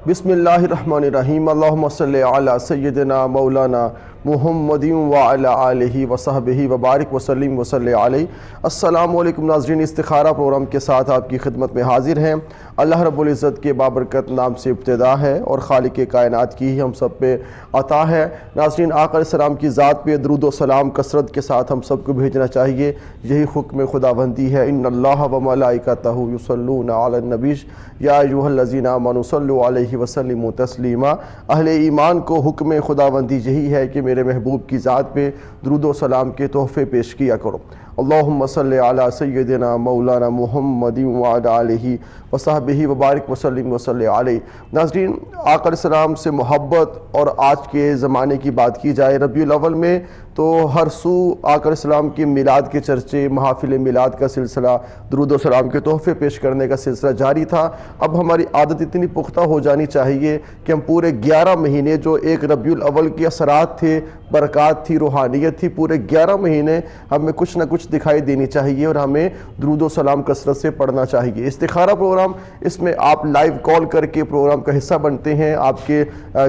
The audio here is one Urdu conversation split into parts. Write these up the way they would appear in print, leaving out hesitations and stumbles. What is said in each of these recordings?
بسم اللہ الرحمن الرحیم اللہم صلی علی سیدنا مولانا محمد وعلی آلہ وصحبہ وبارک وسلم وصلی علیہ۔ السلام علیکم ناظرین، استخارہ پروگرام کے ساتھ آپ کی خدمت میں حاضر ہیں۔ اللہ رب العزت کے بابرکت نام سے ابتدا ہے اور خالق کائنات کی ہی ہم سب پہ عطا ہے۔ ناظرین، آقا علیہ السلام کی ذات پہ درود و سلام کثرت کے ساتھ ہم سب کو بھیجنا چاہیے، یہی حکم خداوندی ہے۔ ان اللہ و ملائکتہ یصلون علی النبی یا ایھا الذین آمنوا صلوا علیہ وسلموا تسلیما۔ اہل ایمان کو حکم خداوندی یہی ہے کہ میرے محبوب کی ذات پہ درود و سلام کے تحفے پیش کیا کرو۔ اللہم صلی علی سیدنا مولانا محمد وعلی آلہ وصحبہ وبارک وسلم وصلی علیہ۔ ناظرین، آقا علیہ السلام سے محبت اور آج کے زمانے کی بات کی جائے، ربیع الاول میں تو ہر سو آقا علیہ السلام کے میلاد کے چرچے، محافل میلاد کا سلسلہ، درود و سلام کے تحفے پیش کرنے کا سلسلہ جاری تھا۔ اب ہماری عادت اتنی پختہ ہو جانی چاہیے کہ ہم پورے 11 مہینے جو ایک ربیع الاول کے اثرات تھے، برکات تھی، روحانیت تھی، پورے 11 مہینے ہمیں کچھ نہ کچھ دکھائی دینی چاہیے اور ہمیں درود و سلام کثرت سے پڑھنا چاہیے۔ استخارہ پروگرام، اس میں آپ لائیو کال کر کے پروگرام کا حصہ بنتے ہیں۔ آپ کے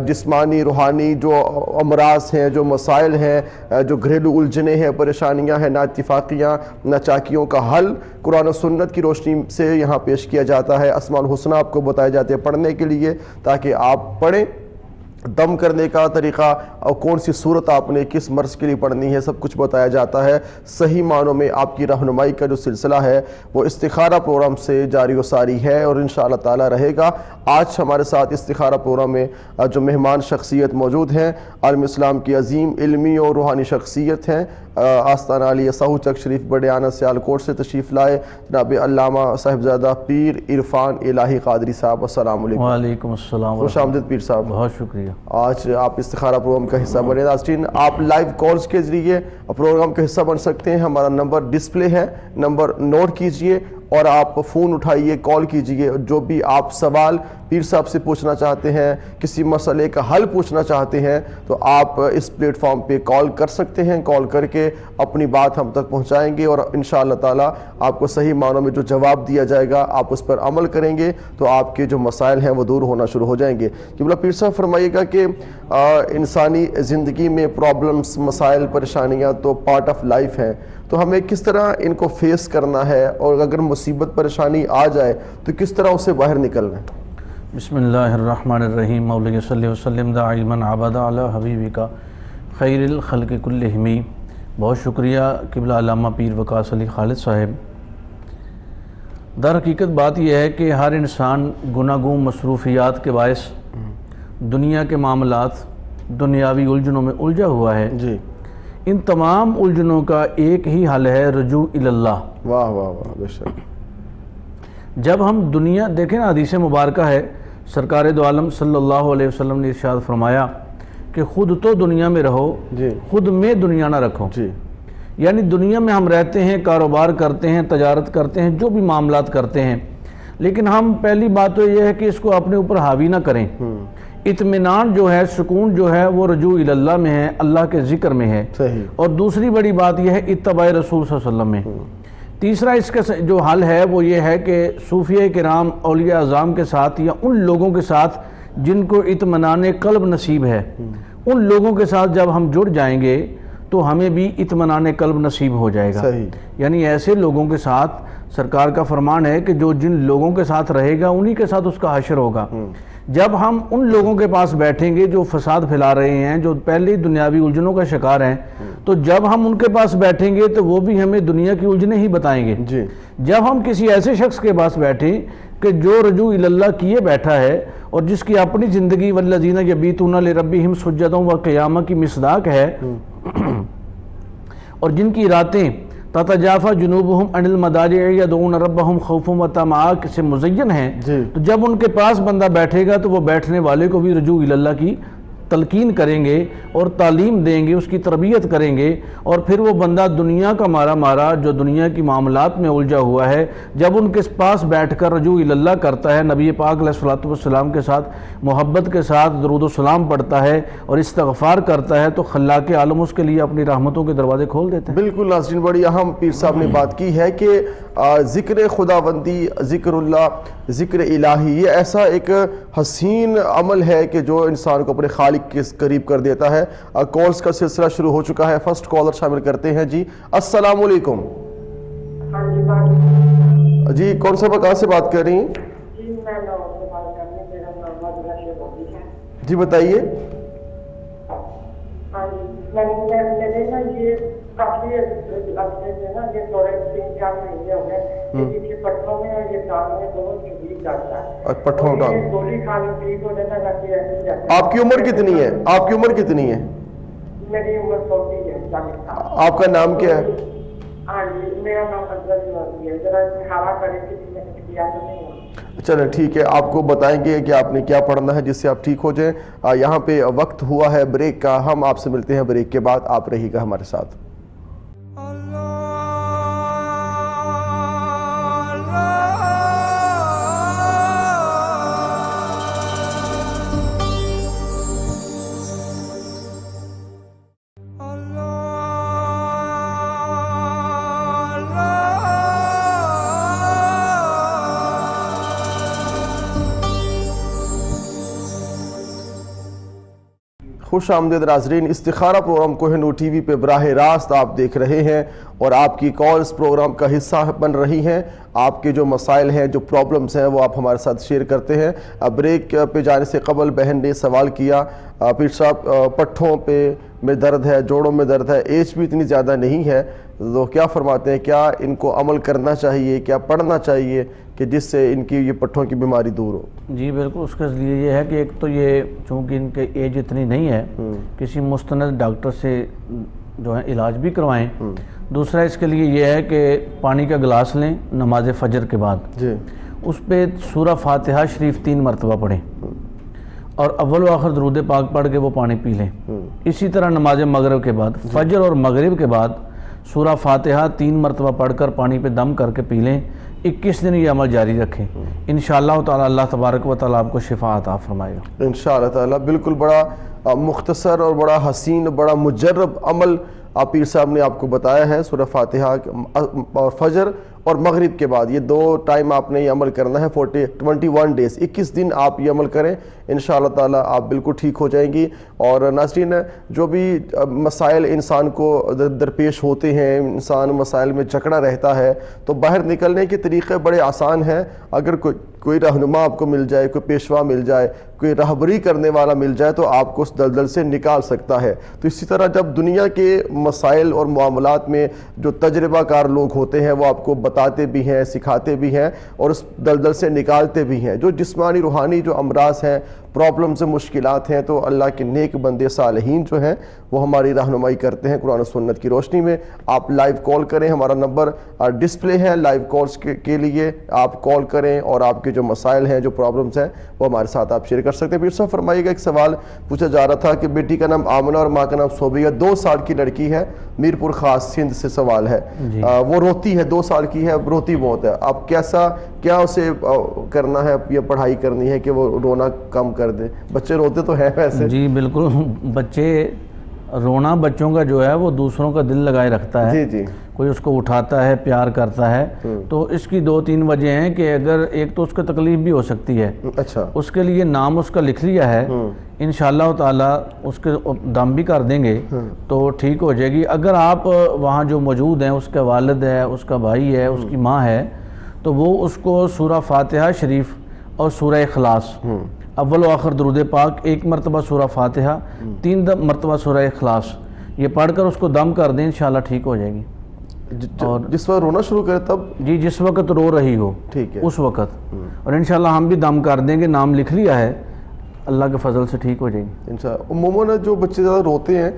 جسمانی، روحانی جو امراض ہیں، جو مسائل ہیں، جو گھریلو الجھنیں ہیں، پریشانیاں ہیں، نا اتفاقیاں، نا چاکیوں کا حل قرآن و سنت کی روشنی سے یہاں پیش کیا جاتا ہے۔ اسماء الحسنی آپ کو بتائے جاتے ہیں پڑھنے کے لیے تاکہ آپ پڑھیں۔ دم کرنے کا طریقہ اور کون سی صورت آپ نے کس مرض کے لیے پڑھنی ہے، سب کچھ بتایا جاتا ہے۔ صحیح معنوں میں آپ کی رہنمائی کا جو سلسلہ ہے وہ استخارہ پروگرام سے جاری و ساری ہے اور انشاءاللہ تعالی رہے گا۔ آج ہمارے ساتھ استخارہ پروگرام میں جو مہمان شخصیت موجود ہیں، عالم اسلام کی عظیم علمی اور روحانی شخصیت ہیں، آستانہ علی ساہو چک شریف بڑیانہ سیالکوٹ سے تشریف لائے جناب علامہ صاحبزادہ پیر عرفان الہی قادری صاحب۔ السلام علیکم۔ وعلیکم السلام، خوش آمدید پیر صاحب۔ بہت شکریہ۔ آج آپ استخارہ پروگرام کا حصہ بنے۔ ناظرین، آپ لائیو کالز کے ذریعے پروگرام کا حصہ بن سکتے ہیں۔ ہمارا نمبر ڈسپلے ہے، نمبر نوٹ کیجئے اور آپ فون اٹھائیے، کال کیجئے۔ جو بھی آپ سوال پیر صاحب سے پوچھنا چاہتے ہیں، کسی مسئلے کا حل پوچھنا چاہتے ہیں تو آپ اس پلیٹ فارم پہ کال کر سکتے ہیں۔ کال کر کے اپنی بات ہم تک پہنچائیں گے اور انشاءاللہ تعالی آپ کو صحیح معنوں میں جو جواب دیا جائے گا آپ اس پر عمل کریں گے تو آپ کے جو مسائل ہیں وہ دور ہونا شروع ہو جائیں گے۔ قبلہ پیر صاحب فرمائیے گا کہ انسانی زندگی میں پرابلمز، مسائل، پریشانیاں تو پارٹ آف لائف ہیں، تو ہمیں کس طرح ان کو فیس کرنا ہے اور اگر مصیبت پریشانی آ جائے تو کس طرح اسے باہر نکلنا ہے؟ بسم اللہ الرحمن الرحیم۔ مولا صلی وسلم دائما ابدا علی حبیبک خیر الخلق کلہم۔ بہت شکریہ قبلہ علامہ پیر وقاص علی خالد صاحب۔ در حقیقت بات یہ ہے کہ ہر انسان گناہ گوں مصروفیات کے باعث دنیا کے معاملات، دنیاوی الجھنوں میں الجھا ہوا ہے۔ جی، ان تمام الجھنوں کا ایک ہی حل ہے، رجوع اللہ۔ واہ واہ واہ، بے شک۔ جب ہم دنیا دیکھیں نا، حدیث مبارکہ ہے، سرکار دو عالم صلی اللہ علیہ وسلم نے ارشاد فرمایا کہ خود تو دنیا میں رہو، جی خود میں دنیا نہ رکھو۔ جی، یعنی دنیا میں ہم رہتے ہیں، کاروبار کرتے ہیں، تجارت کرتے ہیں، جو بھی معاملات کرتے ہیں، لیکن ہم پہلی بات تو یہ ہے کہ اس کو اپنے اوپر حاوی نہ کریں۔ اطمینان جو ہے، سکون جو ہے، وہ رجوع اللہ میں ہے، اللہ کے ذکر میں ہے۔ صحیح۔ اور دوسری بڑی بات یہ ہے اتباع رسول صلی اللہ علیہ وسلم میں۔ تیسرا اس کا جو حل ہے وہ یہ ہے کہ صوفیہ کرام، اولیاء اعظام کے ساتھ یا ان لوگوں کے ساتھ جن کو اطمینان قلب نصیب ہے، ان لوگوں کے ساتھ جب ہم جڑ جائیں گے تو ہمیں بھی اطمینان قلب نصیب ہو جائے گا۔ صحیح۔ یعنی ایسے لوگوں کے ساتھ سرکار کا فرمان ہے کہ جو جن لوگوں کے ساتھ رہے گا انہی کے ساتھ اس کا حشر ہوگا۔ جب ہم ان لوگوں کے پاس بیٹھیں گے جو فساد پھیلا رہے ہیں، جو پہلے دنیاوی الجھنوں کا شکار ہیں، تو جب ہم ان کے پاس بیٹھیں گے تو وہ بھی ہمیں دنیا کی الجھنیں ہی بتائیں گے۔ جی، جب ہم کسی ایسے شخص کے پاس بیٹھیں کہ جو رجوع اللہ کیے بیٹھا ہے اور جس کی اپنی زندگی والذین یبیتون لربہم سجدا وقیاما کی مصداق ہے، اور جن کی راتیں تتجافی جنوبہم عن المضاجع یدعون ربہم خوفا وطمعا سے مزین ہیں، تو جب ان کے پاس بندہ بیٹھے گا تو وہ بیٹھنے والے کو بھی رجوع اللہ کی تلقین کریں گے اور تعلیم دیں گے، اس کی تربیت کریں گے، اور پھر وہ بندہ دنیا کا مارا جو دنیا کی معاملات میں الجھا ہوا ہے، جب ان کے پاس بیٹھ کر رجوع اللہ کرتا ہے، نبی پاک علیہ الصلوۃ والسلام کے ساتھ محبت کے ساتھ درود و سلام پڑھتا ہے اور استغفار کرتا ہے، تو خلاق عالم اس کے لیے اپنی رحمتوں کے دروازے کھول دیتے ہیں۔ بالکل ناظرین، بڑی اہم پیر صاحب نے بات کی ہے کہ ذکر خداوندی، ذکر اللہ، ذکر الہی، یہ ایسا ایک حسین عمل ہے کہ جو انسان کو اپنے خالق کے قریب کر دیتا ہے۔ کالز کا سلسلہ شروع ہو چکا ہے، فرسٹ کالر شامل کرتے ہیں۔ جی السلام علیکم۔ جی کون صاحبہ کہاں سے بات کر رہی ہیں؟ جی بتائیے۔ پٹھوں کا آپ کی عمر کتنی ہے؟ آپ کی عمر کتنی ہے؟ میری عمر 40 ہے۔ آپ کا نام کیا ہے؟ ہاں جی میرا نام عبداللہ ہے۔ ذرا حوالہ کریں کہ چلیں ٹھیک ہے، آپ کو بتائیں گے کہ آپ نے کیا پڑھنا ہے جس سے آپ ٹھیک ہو جائیں۔ یہاں پہ وقت ہوا ہے بریک کا، ہم آپ سے ملتے ہیں بریک کے بعد، آپ رہیے گا ہمارے ساتھ۔ خوش آمدید ناظرین، استخارہ programme Koh Noor T V پہ براہ راست آپ دیکھ رہے ہیں اور آپ کی کالز پروگرام کا حصہ بن رہی ہیں۔ آپ کے جو مسائل ہیں، جو پرابلمز ہیں، وہ آپ ہمارے ساتھ شیئر کرتے ہیں۔ بریک پہ جانے سے قبل بہن نے سوال کیا، پیر صاحب پٹھوں پہ میں درد ہے، جوڑوں میں درد ہے، ایج بھی اتنی زیادہ نہیں ہے، تو کیا فرماتے ہیں؟ کیا ان کو عمل کرنا چاہیے، کیا پڑھنا چاہیے کہ جس سے ان کی یہ پٹھوں کی بیماری دور ہو؟ جی بالکل، اس کے لیے یہ ہے کہ ایک تو یہ چونکہ ان کے ایج اتنی نہیں ہے، کسی مستند ڈاکٹر سے جو ہے علاج بھی کروائیں۔ دوسرا اس کے لیے یہ ہے کہ پانی کا گلاس لیں نماز فجر کے بعد، جی اس پہ سورہ فاتحہ شریف 3 مرتبہ پڑھیں اور اول و آخر درود پاک پڑھ کے وہ پانی پی لیں۔ اسی طرح نماز مغرب کے بعد، فجر اور مغرب کے بعد سورہ فاتحہ 3 مرتبہ پڑھ کر پانی پہ دم کر کے پی لیں۔ 21 دن یہ عمل جاری رکھیں، انشاءاللہ تعالی اللہ تبارک و تعالی آپ کو شفا عطا فرمائے گا انشاءاللہ تعالی۔ بالکل بڑا مختصر اور بڑا حسین، بڑا مجرب عمل پیر صاحب نے آپ کو بتایا ہے۔ سورہ فاتحہ اور فجر اور مغرب کے بعد یہ 2 ٹائم آپ نے یہ عمل کرنا ہے، 21 ڈیز، 21 دن آپ یہ عمل کریں، انشاءاللہ تعالی آپ بالکل ٹھیک ہو جائیں گی۔ اور ناظرین، جو بھی مسائل انسان کو درپیش ہوتے ہیں، انسان مسائل میں جکڑا رہتا ہے، تو باہر نکلنے کے طریقے بڑے آسان ہیں۔ اگر کوئی رہنما آپ کو مل جائے، کوئی پیشوا مل جائے، کوئی رہبری کرنے والا مل جائے تو آپ کو اس دلدل سے نکال سکتا ہے۔ تو اسی طرح جب دنیا کے مسائل اور معاملات میں جو تجربہ کار لوگ ہوتے ہیں وہ آپ کو بتاتے بھی ہیں، سکھاتے بھی ہیں اور اس دلدل سے نکالتے بھی ہیں۔ جو جسمانی روحانی جو امراض ہیں، پرابلمز، مشکلات ہیں، تو اللہ کے نیک بندے صالحین جو ہیں وہ ہماری رہنمائی کرتے ہیں قرآن و سنت کی روشنی میں۔ آپ لائیو کال کریں، ہمارا نمبر ڈسپلے ہے لائیو کالز کے لیے، آپ کال کریں اور آپ کے جو مسائل ہیں، جو پرابلمز ہیں، وہ ہمارے ساتھ آپ شیئر کر سکتے ہیں۔ پھر صاحب فرمائیے گا، ایک سوال پوچھا جا رہا تھا کہ بیٹی کا نام آمنہ اور ماں کا نام صوبیہ، 2 سال کی لڑکی ہے، میرپور خاص سندھ سے سوال ہے۔ وہ روتی ہے، 2 سال کی ہے، روتی بہت ہے، اب کیا اسے کرنا ہے یا پڑھائی کرنی ہے کہ وہ رونا کم کر دے؟ بچے روتے تو ہیں ویسے۔ جی بالکل، بچے رونا بچوں کا جو ہے وہ دوسروں کا دل لگائے رکھتا ہے۔ جی جی، کوئی اس کو اٹھاتا ہے، پیار کرتا ہے، تو اس کی 2-3 وجہ ہیں کہ اگر ایک تو اس کو تکلیف بھی ہو سکتی ہے، اچھا، اس کے لیے نام اس کا لکھ لیا ہے، انشاءاللہ تعالی اس کے دم بھی کر دیں گے تو ٹھیک ہو جائے گی۔ اگر آپ وہاں جو موجود ہیں، اس کا والد ہے، اس کا بھائی ہے، اس کی ماں ہے، تو وہ اس کو سورہ فاتحہ شریف اور سورہ اخلاص، اول و آخر درود پاک، 1 مرتبہ سورہ فاتحہ، 3 مرتبہ سورہ اخلاص، یہ پڑھ کر اس کو دم کر دیں، انشاءاللہ ٹھیک ہو جائے گی۔ اور جس وقت رونا شروع کرے تب؟ جی جس وقت رو رہی ہو، ٹھیک ہے، اس وقت، اور انشاءاللہ ہم بھی دم کر دیں گے، نام لکھ لیا ہے، اللہ کے فضل سے ٹھیک ہو جائے گی انشاءاللہ۔ عموماً جو بچے زیادہ روتے ہیں،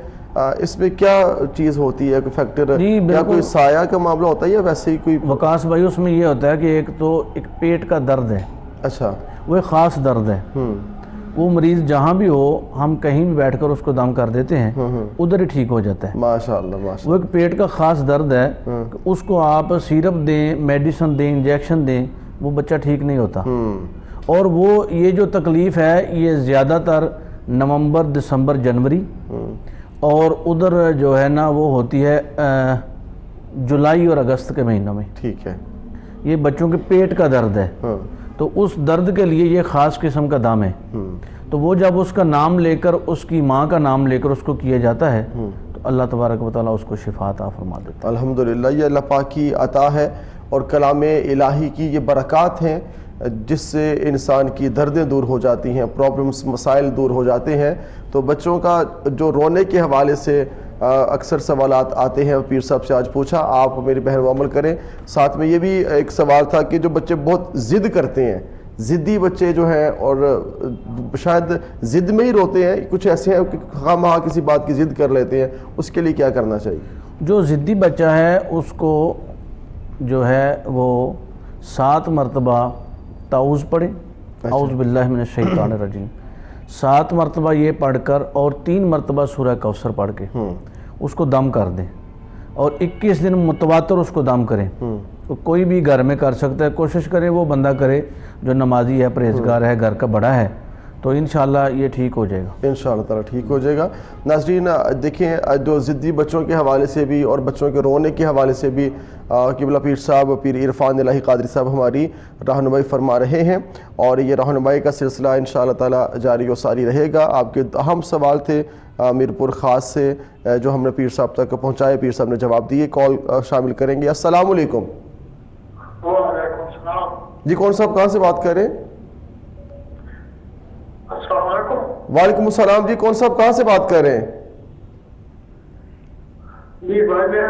اس میں کیا چیز ہوتی ہے، کوئی فیکٹر؟ کیا کوئی سایہ کا معاملہ ہوتا ہے یا ویسے ہی کوئی؟ وقاص بھائی، اس میں یہ ہوتا ہے کہ ایک تو ایک پیٹ کا درد ہے، اچھا، وہ ایک خاص درد ہے، وہ مریض جہاں بھی ہو، ہم کہیں بھی بیٹھ کر اس کو دم کر دیتے ہیں، ادھر ہی ٹھیک ہو جاتا ہے۔ ماشاءاللہ ماشاءاللہ۔ وہ ایک پیٹ کا خاص درد ہے، اس کو آپ سیرپ دیں، میڈیسن دیں، انجیکشن دیں، وہ بچہ ٹھیک نہیں ہوتا۔ اور وہ یہ جو تکلیف ہے یہ زیادہ تر نومبر، دسمبر، جنوری، اور ادھر جو ہے نا وہ ہوتی ہے جولائی اور اگست کے مہینوں میں۔ ٹھیک ہے، یہ بچوں کے پیٹ کا درد ہے، تو اس درد کے لیے یہ خاص قسم کا دم ہے، تو وہ جب اس کا نام لے کر، اس کی ماں کا نام لے کر اس کو کیا جاتا ہے تو اللہ تبارک و تعالیٰ اس کو شفا عطا فرما دیتا ہے۔ الحمدللہ، یہ اللہ پاک کی عطا ہے اور کلام الہی کی یہ برکات ہیں جس سے انسان کی دردیں دور ہو جاتی ہیں، پرابلمس، مسائل دور ہو جاتے ہیں۔ تو بچوں کا جو رونے کے حوالے سے اکثر سوالات آتے ہیں، پیر صاحب سے آج پوچھا، آپ میری بہن وہ عمل کریں۔ ساتھ میں یہ بھی ایک سوال تھا کہ جو بچے بہت ضد کرتے ہیں، ضدی بچے جو ہیں اور شاید ضد میں ہی روتے ہیں، کچھ ایسے ہیں کہ خواہ کسی بات کی ضد کر لیتے ہیں، اس کے لیے کیا کرنا چاہیے؟ جو ضدی بچہ ہے اس کو جو ہے وہ 7 مرتبہ تعوذ پڑھے، اعوذ باللہ من الشیطان الرجیم، 7 مرتبہ یہ پڑھ کر اور 3 مرتبہ سورہ کوثر پڑھ کے اس کو دم کر دیں، اور 21 دن متواتر اس کو دم کریں۔ تو کوئی بھی گھر میں کر سکتا ہے، کوشش کرے وہ بندہ کرے جو نمازی ہے، پرہیزگار ہے، گھر کا بڑا ہے، تو انشاءاللہ یہ ٹھیک ہو جائے گا، انشاءاللہ تعالیٰ ٹھیک ہو جائے گا۔ ناظرین دیکھیں، جو ضدی بچوں کے حوالے سے بھی اور بچوں کے رونے کے حوالے سے بھی قبلہ پیر صاحب، پیر عرفان الہی قادری صاحب ہماری رہنمائی فرما رہے ہیں، اور یہ رہنمائی کا سلسلہ انشاءاللہ تعالیٰ جاری و ساری رہے گا۔ آپ کے اہم سوال تھے میرپور خاص سے جو ہم نے پیر صاحب تک پہنچائے، پیر صاحب نے جواب دیے، کال شامل کریں گے۔ السلام علیکم۔ وعلیکم السلام۔ جی کون صاحب کہاں سے بات کر رہے ہیں؟ السلام علیکم۔ وعلیکم السلام، جی کون صاحب کہاں سے بات کر رہے ہیں؟ جی بھائی میں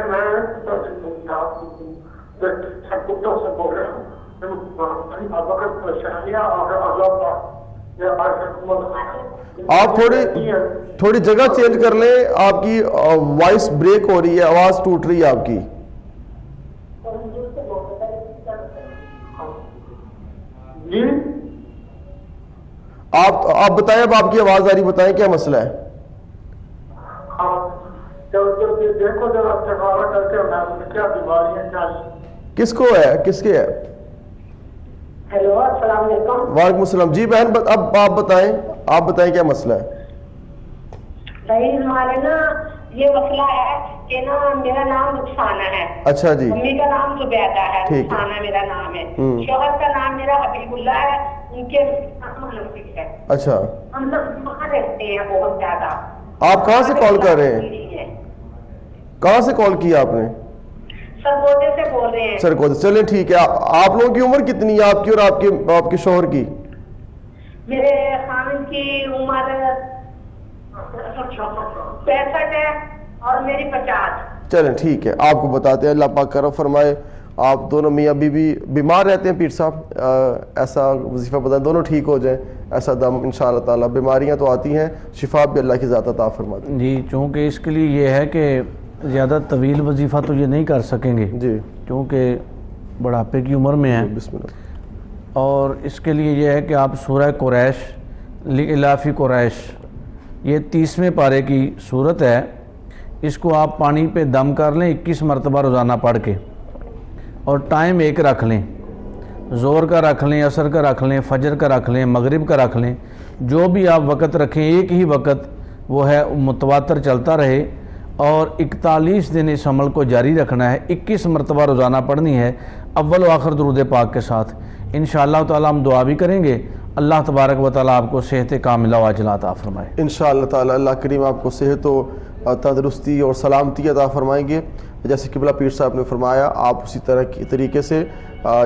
گپتا سے بول رہا ہوں، آپ تھوڑی جگہ چینج کر لیں، آپ کی وائس بریک ہو رہی ہے، آواز ٹوٹ رہی ہے آپ کی۔ جی آپ بتائیں، اب آپ کی آواز آ رہی، بتائیں کیا مسئلہ ہے؟ ہاں، دیکھو ذرا چکاوا کر کے کیا بیماریاں چاہیے؟ کس کو ہے، کس کے ہے؟ ہیلو السلام علیکم۔ وعلیکم السلام۔ جی بہن اب آپ بتائیں کیا مسئلہ ہے؟ بھائی ہمارے نا یہ مسئلہ ہے کہ نا میرا نام رخسانہ ہے۔ اچھا جی۔ ممی کا نام زبیدہ ہے، ٹھیک ہے۔ رخسانہ میرا نام ہے۔ شوہر کا نام میرا حبیب اللہ ہے، ان کے نام منفی ہے۔ اچھا، ہم لوگ وہاں رہتے ہیں بہت زیادہ۔ آپ کہاں سے کال کر رہے ہیں؟ کہاں سے کال کیا آپ نے؟ سرگودے سے بول رہے ہیں۔ سرگودے، چلیں ٹھیک ہے۔ آپ لوگوں کی عمر کتنی ہے، آپ کی اور آپ کے شوہر کی؟ میرے خامن کی عمر 65 ہے اور میری 50۔ چلیں ٹھیک ہے، آپ کو بتاتے ہیں، اللہ پاک کرم فرمائے۔ آپ دونوں میاں بیوی بیمار رہتے ہیں پیر صاحب، ایسا وظیفہ بتائیں دونوں ٹھیک ہو جائیں، ایسا دم انشاءاللہ تعالیٰ۔ بیماریاں تو آتی ہیں، شفا بھی اللہ کی ذات عطا فرماتے ہیں۔ جی چونکہ اس کے لیے یہ ہے کہ زیادہ طویل وظیفہ تو یہ نہیں کر سکیں گے جی، کیونکہ بڑھاپے کی عمر میں ہیں، بسم اللہ۔ اور اس کے لیے یہ ہے کہ آپ سورہ قریش، لإلاف قریش، یہ 30ویں پارے کی صورت ہے، اس کو آپ پانی پہ دم کر لیں 21 مرتبہ روزانہ پڑھ کے، اور ٹائم ایک رکھ لیں، زور کا رکھ لیں، عصر کا رکھ لیں، فجر کا رکھ لیں، مغرب کا رکھ لیں، جو بھی آپ وقت رکھیں ایک ہی وقت وہ ہے متواتر چلتا رہے، اور 41 دن اس عمل کو جاری رکھنا ہے، 21 مرتبہ روزانہ پڑھنی ہے، اول و آخر درود پاک کے ساتھ۔ انشاءاللہ تعالیٰ ہم دعا بھی کریں گے، اللہ تبارک و تعالیٰ آپ کو صحت کاملہ و عاجلہ عطا فرمائے۔ انشاءاللہ تعالیٰ اللہ کریم آپ کو صحت و تندرستی اور سلامتی عطا فرمائیں گے، جیسے قبلہ پیر صاحب نے فرمایا، آپ اسی طرح کی طریقے سے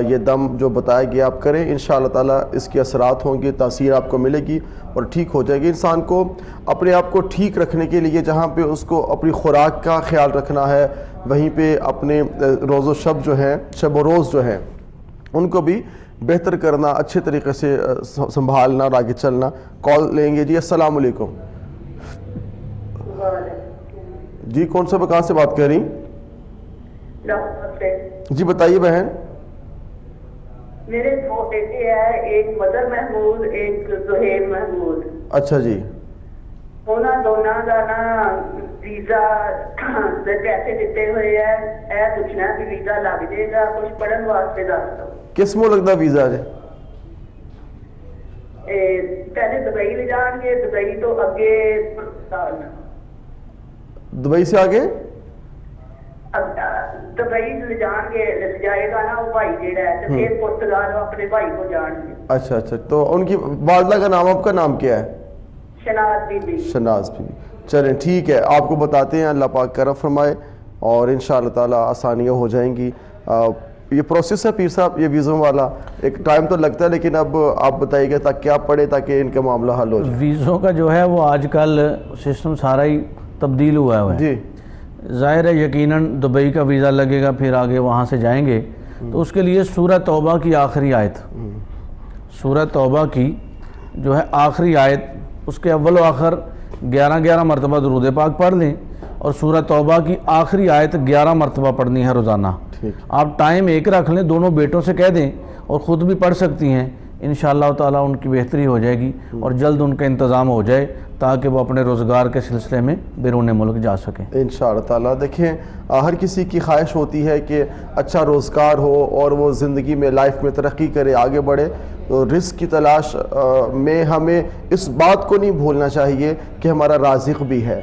یہ دم جو بتایا گیا آپ کریں، انشاءاللہ تعالیٰ اس کے اثرات ہوں گے، تاثیر آپ کو ملے گی اور ٹھیک ہو جائے گی۔ انسان کو اپنے آپ کو ٹھیک رکھنے کے لیے جہاں پہ اس کو اپنی خوراک کا خیال رکھنا ہے، وہیں پہ اپنے روز و شب جو ہیں، شب و روز جو ہیں، ان کو بھی بہتر کرنا، اچھے طریقے سے سنبھالنا اور آگے چلنا۔ کال لیں گے جی۔ السلام علیکم۔ جی کون صاحب کہاں سے بات کر رہی؟ جی بتائیے بہن۔ میرے 2 بیٹے ہیں، ایک مدر محمود، ایک زہیر محمود۔ اچھا جی۔ انہوں دونوں کا نا ویزا پیسے دیتے ہوئے ہے، اے پوچھنا کہ ویزا لگ جائے گا، کچھ پڑھن واسطے دس دو۔ کس میں لگتا ویزا جی؟ پہلے دبئی لے جان گے، دبئی تو اگے پاکستان۔ دبئی سے آگے؟ دبئی لے جان گے، لے جائے گا نا وہ بھائی جیڑا ہے، تو پھر پرتگال وہ اپنے بھائی کو جان گے. اچھا اچھا، تو ان کی والدہ کا نام، آپ کا نام کیا ہے؟ شناز بی بی. شناز بی بی. چلیں ٹھیک ہے، آپ کو بتاتے ہیں، اللہ پاک کرم فرمائے اور انشاءاللہ تعالی آسانیاں ہو جائیں گی. یہ پروسیس ہے پیر صاحب، یہ ویزوں والا ایک ٹائم تو لگتا ہے، لیکن اب آپ بتائیے گا تاکہ کیا پڑھے تاکہ ان کا معاملہ حل ہو جائے. ویزوں کا جو ہے وہ آج کل سسٹم سارا ہی تبدیل ہوا ہے. جی ظاہر ہے یقیناً دبئی کا ویزا لگے گا، پھر آگے وہاں سے جائیں گے، تو اس کے لیے سورہ توبہ کی آخری آیت، سورہ توبہ کی جو ہے آخری آیت، اس کے اول و آخر 11 مرتبہ درود پاک پڑھ لیں، اور سورہ توبہ کی آخری آیت 11 مرتبہ پڑھنی ہے روزانہ. آپ ٹائم ایک رکھ لیں، دونوں بیٹوں سے کہہ دیں اور خود بھی پڑھ سکتی ہیں، انشاءاللہ تعالیٰ ان کی بہتری ہو جائے گی اور جلد ان کا انتظام ہو جائے تاکہ وہ اپنے روزگار کے سلسلے میں بیرون ملک جا سکیں انشاءاللہ تعالیٰ. دیکھیں ہر کسی کی خواہش ہوتی ہے کہ اچھا روزگار ہو اور وہ زندگی میں لائف میں ترقی کرے، آگے بڑھے. تو رزق کی تلاش میں ہمیں اس بات کو نہیں بھولنا چاہیے کہ ہمارا رازق بھی ہے.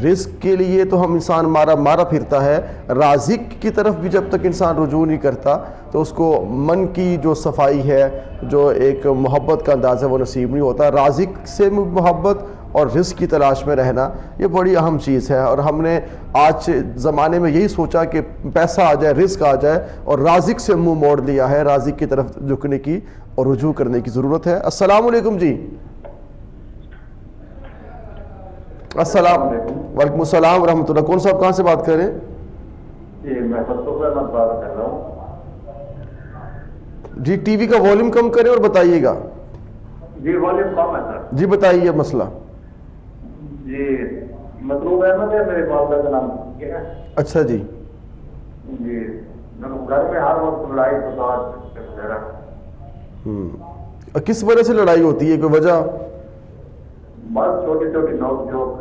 رزق کے لیے تو ہم انسان مارا پھرتا ہے، رازق کی طرف بھی جب تک انسان رجوع نہیں کرتا تو اس کو من کی جو صفائی ہے، جو ایک محبت کا انداز ہے، وہ نصیب نہیں ہوتا. رازق سے محبت اور رزق کی تلاش میں رہنا یہ بڑی اہم چیز ہے، اور ہم نے آج زمانے میں یہی سوچا کہ پیسہ آ جائے، رزق آ جائے، اور رازق سے منہ موڑ لیا ہے. رازق کی طرف جھکنے کی اور رجوع کرنے کی ضرورت ہے. السلام علیکم جی. السلام وعلیکم السلام ورحمۃ اللہ. کون صاحب کہاں سے بات کر رہے ہیں؟ جی میں مصطفیٰ احمد بات کر رہا ہوں. جی ٹی وی کا والیوم کم کریں اور بتائیے گا. جی والیوم کم ہے سر. جی بتائیے مسئلہ. جی مطلوب احمد ہے میرے والدہ کا نام کیا ہے. اچھا جی. جی گھر میں ہر وقت لڑائی فساد وغیرہ. کس وجہ سے لڑائی ہوتی ہے، کوئی وجہ؟ بس چھوٹی چھوٹی نوک جھوک.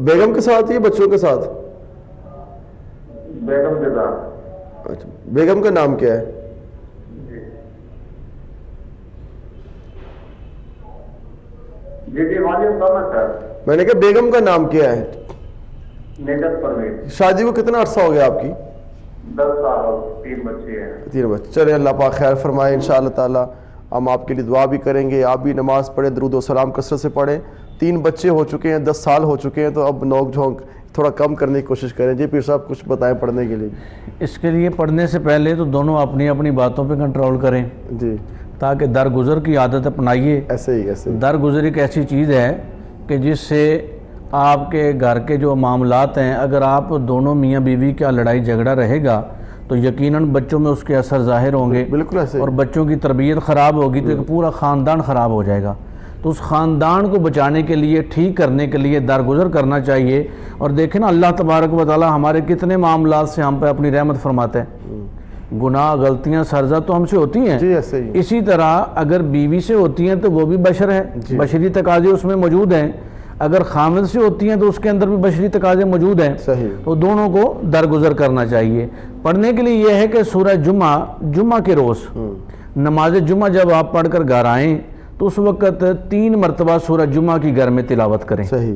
بیگم کے ساتھ یا بچوں کے ساتھ؟ بیگم کے ساتھ. اچھا بیگم کا نام کیا ہے؟ جی جی والیوم کم ہے سر. میں نے کہا بیگم کا نام کیا ہے؟ نجات پرویز. شادی کو کتنا عرصہ ہو گیا آپ کی؟ 10 سال، 3 بچے ہیں. 3 بچے. چلے اللہ پاک خیر فرمائے. انشاءاللہ تعالی ہم آپ کے لیے دعا بھی کریں گے. آپ بھی نماز پڑھیں، درود و سلام کثرت سے پڑھیں. 3 بچے ہو چکے ہیں، 10 سال ہو چکے ہیں، تو اب نوک جھونک تھوڑا کم کرنے کی کوشش کریں. جی پیر صاحب کچھ بتائیں پڑھنے کے لیے. اس کے لیے پڑھنے سے پہلے تو دونوں اپنی اپنی باتوں پہ کنٹرول کریں جی تاکہ درگزر کی عادت اپنائیے. ایسے ہی درگزر ایک ایسی چیز ہے کہ جس سے آپ کے گھر کے جو معاملات ہیں، اگر آپ دونوں میاں بیوی کا لڑائی جھگڑا رہے گا تو یقیناً بچوں میں اس کے اثر ظاہر ہوں گے. بالکل ایسے. اور بچوں کی تربیت خراب ہوگی تو ایک پورا خاندان خراب ہو جائے گا. تو اس خاندان کو بچانے کے لیے، ٹھیک کرنے کے لیے درگزر کرنا چاہیے. اور دیکھیں نا اللہ تبارک و تعالی ہمارے کتنے معاملات سے ہم پہ اپنی رحمت فرماتے ہیں. گناہ غلطیاں سرزد تو ہم سے ہوتی ہیں. جی ایسے ہی. اسی طرح اگر بیوی سے ہوتی ہیں تو وہ بھی بشر ہے، بشری تقاضے اس میں موجود ہیں. اگر خامد سے ہوتی ہیں تو اس کے اندر بھی بشری تقاضے موجود ہیں. صحیح. تو دونوں کو درگزر کرنا چاہیے. پڑھنے کے لیے یہ ہے کہ سورہ جمعہ کے روز نماز جمعہ جب آپ پڑھ کر گھر آئیں تو اس وقت 3 مرتبہ سورہ جمعہ کی گھر میں تلاوت کریں. صحیح.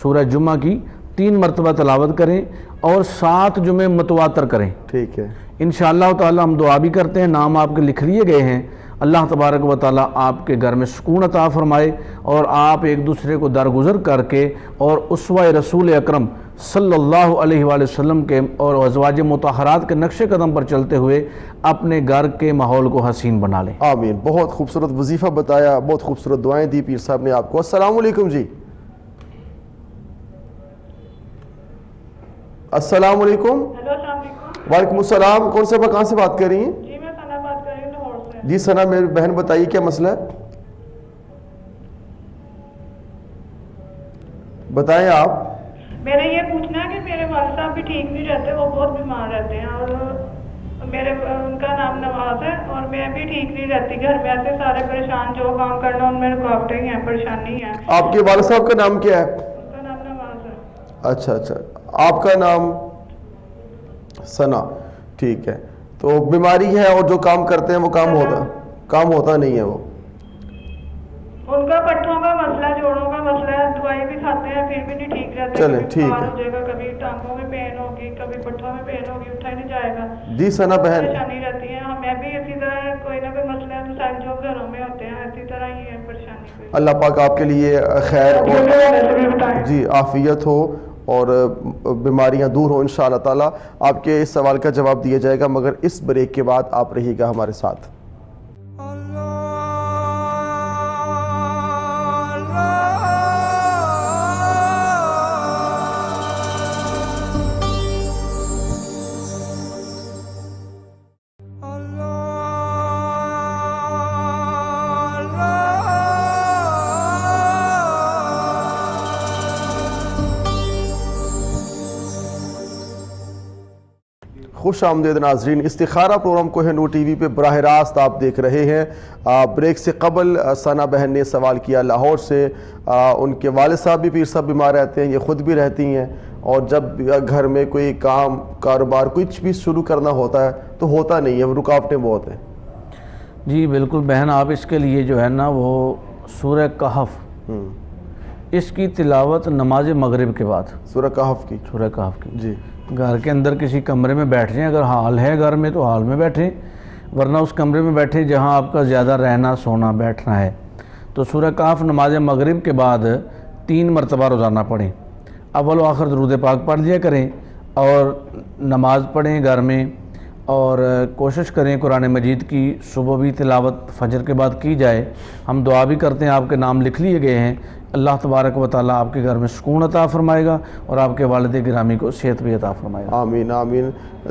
سورہ جمعہ کی 3 مرتبہ تلاوت کریں اور 7 جمعے متواتر کریں. ٹھیک ہے. انشاءاللہ تعالی ہم دعا بھی کرتے ہیں، نام آپ کے لکھ لیے گئے ہیں. اللہ تبارک و تعالی آپ کے گھر میں سکون عطا فرمائے اور آپ ایک دوسرے کو درگزر کر کے اور اسوہ رسول اکرم صلی اللہ علیہ وآلہ وسلم کے اور ازواج مطہرات کے نقش قدم پر چلتے ہوئے اپنے گھر کے ماحول کو حسین بنا لیں. آمین. بہت خوبصورت وظیفہ بتایا، بہت خوبصورت دعائیں دی پیر صاحب نے آپ کو. السلام علیکم جی. السلام علیکم. ہیلو السلام علیکم. وعلیکم السلام. کون سے کہاں سے بات کر رہی ہیں؟ جی میں ثنا بات کر رہی ہوں لاہور سے. جی ثنا میری بہن بتائیے کیا مسئلہ ہے، بتائیں آپ. میں نے یہ پوچھنا ہے کہ میرے والد صاحب بھی ٹھیک نہیں رہتے، وہ بہت بیمار رہتے ہیں، اور ان کا نام نواز ہے اور میں بھی ٹھیک نہیں رہتی. گھر میں ایسے سارے پریشان، جو کام کرنا ان میں رکاوٹیں ہی ہیں، پریشانی ہے. آپ کے والد صاحب کا نام کیا ہے؟ ان کا نام نواز ہے. اچھا اچھا. آپ کا نام ثنا. ٹھیک ہے. تو بیماری ہے اور جو کام کرتے ہیں وہ کام ہوتا نہیں ہے. وہ ان کا پٹھوں کا مسئلہ، جوڑوں کا مسئلہ ہے، دوائی بھی کھاتے ہیں پھر بھی نہیں ٹھیک رہتا. چلیں کبھی ٹھیک بیمار ہے. ہو جائے گا, کبھی ٹانگوں میں پین ہوگی, کبھی پٹھوں میں پین ہوگی, اٹھا ہی نہیں جائے گا. جی ثنا بہن, پریشانی رہتی ہے. ہمیں بھی اسی طرح کوئی نہ کوئی مسئلہ مسائل جو گھروں میں ہوتے ہیں اسی طرح ہی ہے پریشانی. اللہ پاک آپ کے لیے خیر اور جی عافیت ہو اور بیماریاں دور ہوں انشاءاللہ تعالیٰ. آپ کے اس سوال کا جواب دیا جائے گا, مگر اس بریک کے بعد آپ رہیے گا ہمارے ساتھ. خوش آمدید ناظرین, استخارہ programme Koh Noor T V پہ براہ راست آپ دیکھ رہے ہیں. بریک سے قبل ثنا بہن نے سوال کیا لاہور سے. ان کے والد صاحب بھی پیر صاحب بیمار رہتے ہیں, یہ خود بھی رہتی ہیں, اور جب گھر میں کوئی کام کاروبار کچھ بھی شروع کرنا ہوتا ہے تو ہوتا نہیں ہے, رکاوٹیں بہت ہیں. جی بالکل بہن, آپ اس کے لیے جو ہے نا وہ سورہ کہف, اس کی تلاوت نماز مغرب کے بعد, سورہ کہف کی. سورہ کہف کی جی گھر کے اندر کسی کمرے میں بیٹھ جائیں, اگر ہال ہے گھر میں تو ہال میں بیٹھیں, ورنہ اس کمرے میں بیٹھیں جہاں آپ کا زیادہ رہنا سونا بیٹھنا ہے. تو سورہ کہف نماز مغرب کے بعد 3 مرتبہ روزانہ پڑھیں. اول و آخر درود پاک پڑھ لیا کریں اور نماز پڑھیں گھر میں, اور کوشش کریں قرآن مجید کی صبح بھی تلاوت فجر کے بعد کی جائے. ہم دعا بھی کرتے ہیں, آپ کے نام لکھ لیے گئے ہیں. اللہ تبارک و تعالیٰ آپ کے گھر میں سکون عطا فرمائے گا اور آپ کے والد گرامی کو صحت بھی عطا فرمائے گا. آمین آمین.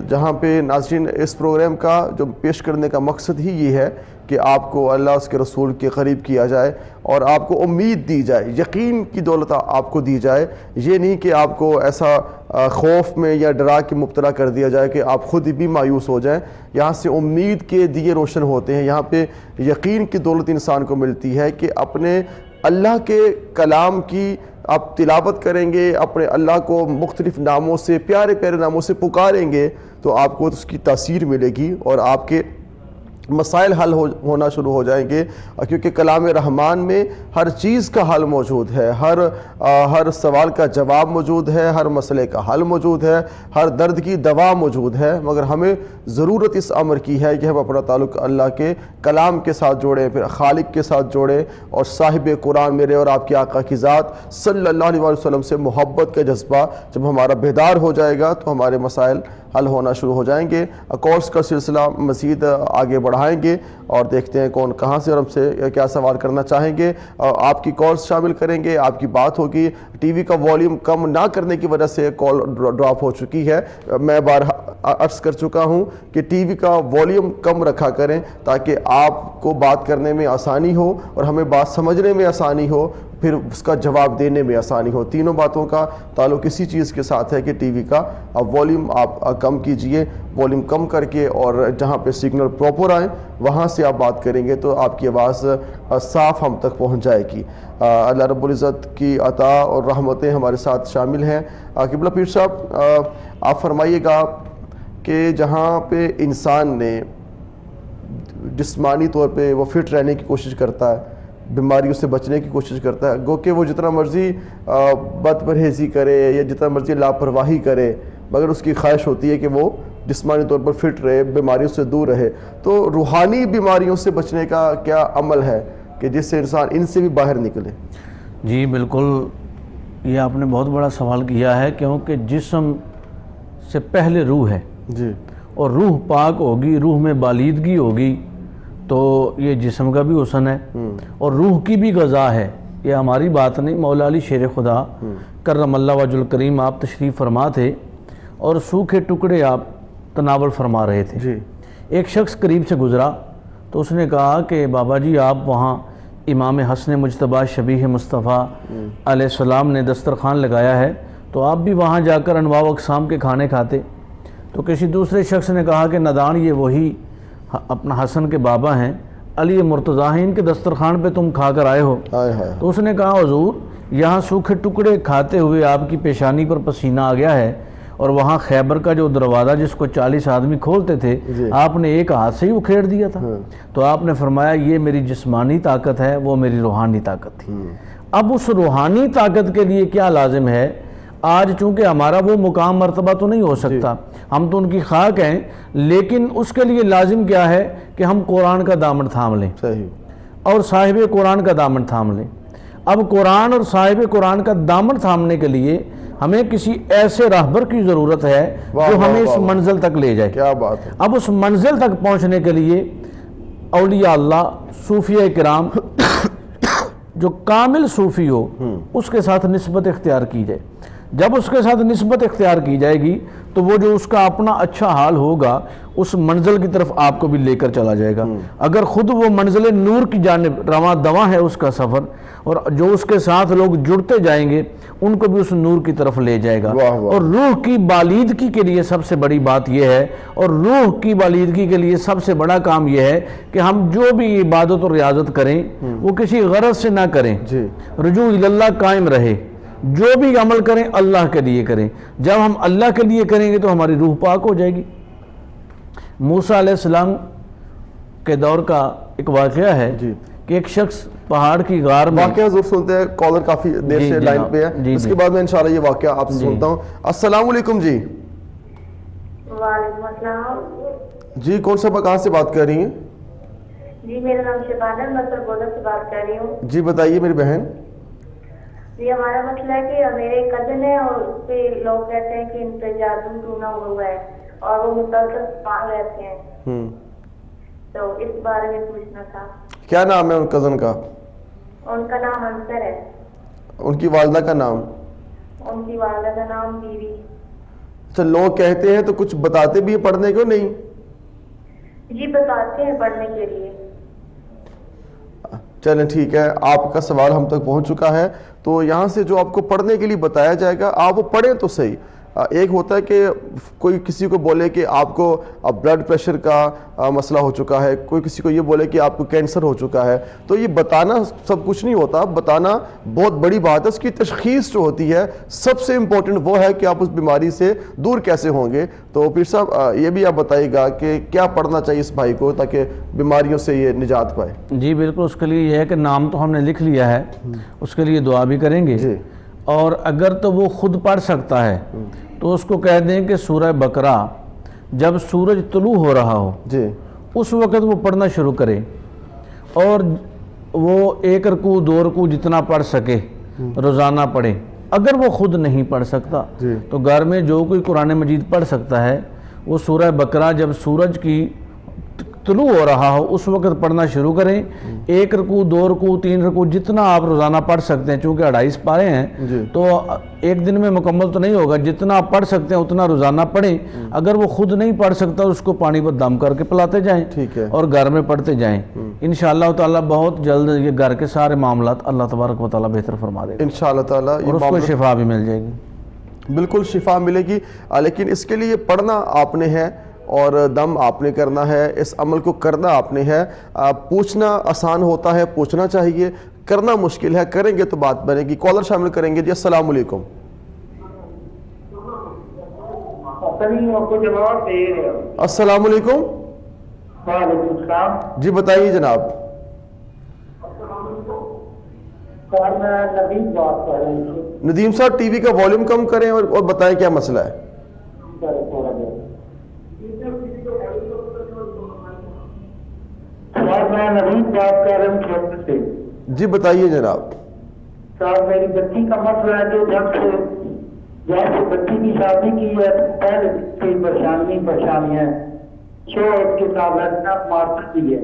جہاں پہ ناظرین اس پروگرام کا جو پیش کرنے کا مقصد ہی یہ ہے کہ آپ کو اللہ اس کے رسول کے قریب کیا جائے اور آپ کو امید دی جائے, یقین کی دولت آپ کو دی جائے. یہ نہیں کہ آپ کو ایسا خوف میں یا ڈرا کے مبتلا کر دیا جائے کہ آپ خود بھی مایوس ہو جائیں. یہاں سے امید کے دیے روشن ہوتے ہیں. یہاں پہ یقین کی دولت انسان کو ملتی ہے کہ اپنے اللہ کے کلام کی آپ تلاوت کریں گے, اپنے اللہ کو مختلف ناموں سے, پیارے پیارے ناموں سے پکاریں گے تو آپ کو اس کی تاثیر ملے گی اور آپ کے مسائل حل ہونا شروع ہو جائیں گے. کیونکہ کلام رحمان میں ہر چیز کا حل موجود ہے, ہر سوال کا جواب موجود ہے, ہر مسئلے کا حل موجود ہے, ہر درد کی دوا موجود ہے. مگر ہمیں ضرورت اس امر کی ہے کہ ہم اپنا تعلق اللہ کے کلام کے ساتھ جوڑیں, پھر خالق کے ساتھ جوڑیں, اور صاحب قرآن میرے اور آپ کی آقا کی ذات صلی اللہ علیہ وسلم سے محبت کا جذبہ جب ہمارا بیدار ہو جائے گا تو ہمارے مسائل حل ہونا شروع ہو جائیں گے. کورس کا سلسلہ مزید آگے بڑھائیں گے اور دیکھتے ہیں کون کہاں سے اور ہم سے کیا سوال کرنا چاہیں گے. آپ کی کالز شامل کریں گے, آپ کی بات ہوگی. ٹی وی کا والیوم کم نہ کرنے کی وجہ سے کال ڈراپ ہو چکی ہے. میں عرض کر چکا ہوں کہ ٹی وی کا والیوم کم رکھا کریں تاکہ آپ کو بات کرنے میں آسانی ہو اور ہمیں بات سمجھنے میں آسانی ہو, پھر اس کا جواب دینے میں آسانی ہو. تینوں باتوں کا تعلق اسی چیز کے ساتھ ہے کہ ٹی وی کا والیوم آپ کم کیجئے. والیوم کم کر کے اور جہاں پہ سگنل پراپر آئیں وہاں سے آپ بات کریں گے تو آپ کی آواز صاف ہم تک پہنچ جائے گی. اللہ رب العزت کی عطا اور رحمتیں ہمارے ساتھ شامل ہیں. قبلہ پیر صاحب آپ فرمائیے گا کہ جہاں پہ انسان نے جسمانی طور پہ وہ فٹ رہنے کی کوشش کرتا ہے, بیماریوں سے بچنے کی کوشش کرتا ہے, گو کہ وہ جتنا مرضی بد پرہیزی کرے یا جتنا مرضی لاپرواہی کرے, مگر اس کی خواہش ہوتی ہے کہ وہ جسمانی طور پر فٹ رہے, بیماریوں سے دور رہے. تو روحانی بیماریوں سے بچنے کا کیا عمل ہے کہ جس سے انسان ان سے بھی باہر نکلے؟ جی بالکل, یہ آپ نے بہت بڑا سوال کیا ہے, کیونکہ جسم سے پہلے روح ہے جی, اور روح پاک ہوگی, روح میں بالیدگی ہوگی تو یہ جسم کا بھی حسن ہے اور روح کی بھی غذا ہے. یہ ہماری بات نہیں, مولا علی شیر خدا کرم اللہ وجہ الکریم آپ تشریف فرما تھے اور سوکھے ٹکڑے آپ تناول فرما رہے تھے. جی, ایک شخص قریب سے گزرا تو اس نے کہا کہ بابا جی آپ وہاں امام حسن مجتبیٰ شبیہ مصطفیٰ علیہ السلام نے دسترخوان لگایا ہے تو آپ بھی وہاں جا کر انواع و اقسام کے کھانے کھاتے. تو کسی دوسرے شخص نے کہا کہ ندان یہ وہی اپنا حسن کے بابا ہیں, علی مرتضیٰ ہیں, ان کے دسترخوان پہ تم کھا کر آئے ہو. تو اس نے کہا حضور یہاں سوکھے ٹکڑے کھاتے ہوئے آپ کی پیشانی پر پسینہ آ گیا ہے اور وہاں خیبر کا جو دروازہ جس کو 40 آدمی کھولتے تھے آپ نے ایک ہاتھ سے ہی اکھیڑ دیا تھا. تو آپ نے فرمایا یہ میری جسمانی طاقت ہے, وہ میری روحانی طاقت تھی. اب اس روحانی طاقت کے لیے کیا لازم ہے؟ آج چونکہ ہمارا وہ مقام مرتبہ تو نہیں ہو سکتا, ہم تو ان کی خاک ہیں, لیکن اس کے لیے لازم کیا ہے کہ ہم قرآن کا دامن تھام لیں اور صاحب قرآن کا دامن تھام لیں. اب قرآن اور صاحب قرآن کا دامن تھامنے کے لیے ہمیں کسی ایسے راہبر کی ضرورت ہے جو ہمیں اس منزل تک لے جائے. کیا بات ہے. اب اس منزل تک پہنچنے کے لیے اولیاء اللہ, صوفیہ کرام, جو کامل صوفی ہو اس کے ساتھ نسبت اختیار کی جائے. جب اس کے ساتھ نسبت اختیار کی جائے گی تو وہ جو اس کا اپنا اچھا حال ہوگا اس منزل کی طرف آپ کو بھی لے کر چلا جائے گا. اگر خود وہ منزل نور کی جانب رواں دواں ہے اس کا سفر, اور جو اس کے ساتھ لوگ جڑتے جائیں گے ان کو بھی اس نور کی طرف لے جائے گا. اور روح کی بالیدگی کے لیے سب سے بڑی بات یہ ہے, اور روح کی بالیدگی کے لیے سب سے بڑا کام یہ ہے کہ ہم جو بھی عبادت اور ریاضت کریں وہ کسی غرض سے نہ کریں, رجوع اللہ قائم رہے. جو بھی عمل کریں اللہ کے لیے کریں. جب ہم اللہ کے لیے کریں گے تو ہماری روح پاک ہو جائے گی. موسیٰ علیہ السلام کے دور کا ایک واقعہ ہے کہ ایک شخص پہاڑ کی غار میں, واقعہ ضرور سنتے ہیں, کالر کافی دیر سے لائن پہ ہے, اس کے بعد میں انشاءاللہ یہ واقعہ آپ سے سنتا ہوں. السلام علیکم. جی وعلیکم السلام. جی کون سے کہاں سے بات کر رہی ہیں؟ جی میرا نام شبانہ ہے, میں سرگودا سے بات کر رہی ہوں. جی بتائیے میری بہن. جی ہمارا مسئلہ ہے کہ میرے کزن ہے اور اس پہ لوگ کہتے ہیں کہ ان پہ جادو ٹونا ہوا ہے اور وہ مسلسل پاگ رہتے ہیں, تو اس بارے میں پوچھنا تھا. کیا نام ہے ان کزن کا؟ ان کا نام انصر ہے. ان کی والدہ کا نام؟ ان کی والدہ کا نام بیوی. اچھا, لوگ کہتے ہیں تو کچھ بتاتے بھی ہیں پڑھنے کو نہیں؟ جی بتاتے ہیں پڑھنے کے لیے. چلیں ٹھیک ہے, آپ کا سوال ہم تک پہنچ چکا ہے, تو یہاں سے جو آپ کو پڑھنے کے لیے بتایا جائے گا آپ وہ پڑھیں تو صحیح. ایک ہوتا ہے کہ کوئی کسی کو بولے کہ آپ کو بلڈ پریشر کا مسئلہ ہو چکا ہے, کوئی کسی کو یہ بولے کہ آپ کو کینسر ہو چکا ہے, تو یہ بتانا سب کچھ نہیں ہوتا. بتانا بہت بڑی بات ہے, اس کی تشخیص جو ہوتی ہے سب سے امپورٹنٹ وہ ہے کہ آپ اس بیماری سے دور کیسے ہوں گے. تو پیر صاحب یہ بھی آپ بتائیے گا کہ کیا پڑھنا چاہیے اس بھائی کو تاکہ بیماریوں سے یہ نجات پائے. جی بالکل, اس کے لیے یہ ہے کہ نام تو ہم نے لکھ لیا ہے, اس کے لیے دعا بھی کریں گے. اور اگر تو وہ خود پڑھ سکتا ہے تو اس کو کہہ دیں کہ سورہ بقرہ جب سورج طلوع ہو رہا ہو اس وقت وہ پڑھنا شروع کرے, اور وہ 1 رکوع 2 رکوع جتنا پڑھ سکے روزانہ پڑھے. اگر وہ خود نہیں پڑھ سکتا تو گھر میں جو کوئی قرآن مجید پڑھ سکتا ہے وہ سورہ بقرہ جب سورج کی طلوع ہو رہا ہو اس وقت پڑھنا شروع کریں. 1 رکوع 2 رکوع 3 رکوع جتنا آپ روزانہ پڑھ سکتے ہیں, چونکہ 2.5 پارے ہیں تو ایک دن میں مکمل تو نہیں ہوگا, جتنا آپ پڑھ سکتے ہیں اتنا روزانہ پڑھیں. اگر وہ خود نہیں پڑھ سکتا اس کو پانی پر دم کر کے پلاتے جائیں اور گھر میں پڑھتے جائیں. انشاءاللہ تعالیٰ بہت جلد یہ گھر کے سارے معاملات اللہ تبارک و تعالیٰ بہتر فرما دے گا انشاءاللہ تعالیٰ, اور اس کو شفا بھی مل جائے گی. بالکل شفا ملے گی, لیکن اس کے لیے پڑھنا آپ نے ہے اور دم آپ نے کرنا ہے, اس عمل کو کرنا آپ نے ہے. پوچھنا آسان ہوتا ہے, پوچھنا چاہیے, کرنا مشکل ہے. کریں گے تو بات بنے گی. کالر شامل کریں گے. جی السلام علیکم. السلام علیکم. وعلیکم السلام. جی بتائیے جناب. میں ندیم بات کر رہا ہوں. ندیم صاحب ٹی وی کا والیوم کم کریں اور بتائیں کیا مسئلہ ہے. میں ندیم بات کر رہا ہوں چھوٹے سے. جی بتائیے جناب. صاحب میری بچی کا مسئلہ ہے کہ جب سے بچی کی شادی کی ہے پہلے سے پریشانی ہے, شوہر کے ساتھ لڑنا مارتا بھی ہے.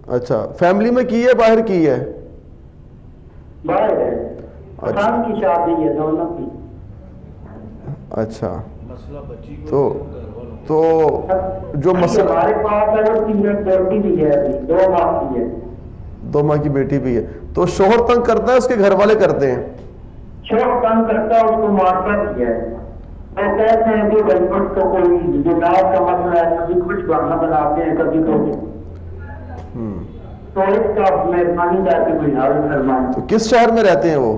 اچھا, فیملی میں کی ہے باہر کی ہے؟ باہر ہے. خان کی شادی ہے دونوں کی. اچھا, تو جو مسئلہ ہمارے پاس ہے وہ 3 بیٹی بھی ہے, 2 ماہ کی ہے. 2 ماہ کی بیٹی بھی ہے. تو شوہر تنگ کرتا ہے اس کے گھر والے کرتے ہیں؟ شوہر تنگ کرتا ہے, اس کو مارتا بھی ہے. وہ کہتے ہیں کہ بچپن کو کوئی جناب کا مسئلہ ہے, کبھی کچھ بہانا بناتے ہیں کبھی کچھ. تو اس کا مہربانی کر کے کوئی حل فرمائیں. تو کس شہر میں رہتے ہیں وہ؟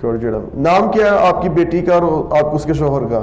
کھیوڑا میں نام کیا ہے آپ کی بیٹی کا اور آپ اس کے شوہر کا؟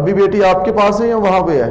ابھی بیٹی آپ کے پاس ہے یا وہاں پہ ہے؟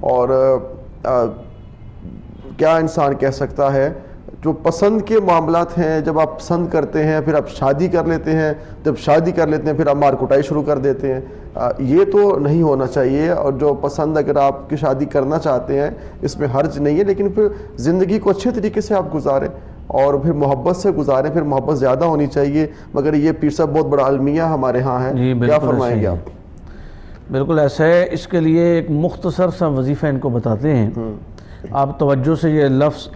اور کیا انسان کہہ سکتا ہے، جو پسند کے معاملات ہیں، جب آپ پسند کرتے ہیں پھر آپ شادی کر لیتے ہیں، جب شادی کر لیتے ہیں پھر آپ مار کٹائی شروع کر دیتے ہیں، یہ تو نہیں ہونا چاہیے. اور جو پسند اگر آپ کی شادی کرنا چاہتے ہیں اس میں حرج نہیں ہے، لیکن پھر زندگی کو اچھے طریقے سے آپ گزاریں اور پھر محبت سے گزاریں، پھر محبت زیادہ ہونی چاہیے. مگر یہ پیر صاحب بہت بڑا المیہ ہمارے ہاں ہے، جی کیا بالکل فرمائیں گے ایسے آپ؟ ہی بالکل ایسا ہے. اس کے لیے ایک مختصر سا وظیفہ ان کو بتاتے ہیں. آپ توجہ سے یہ لفظ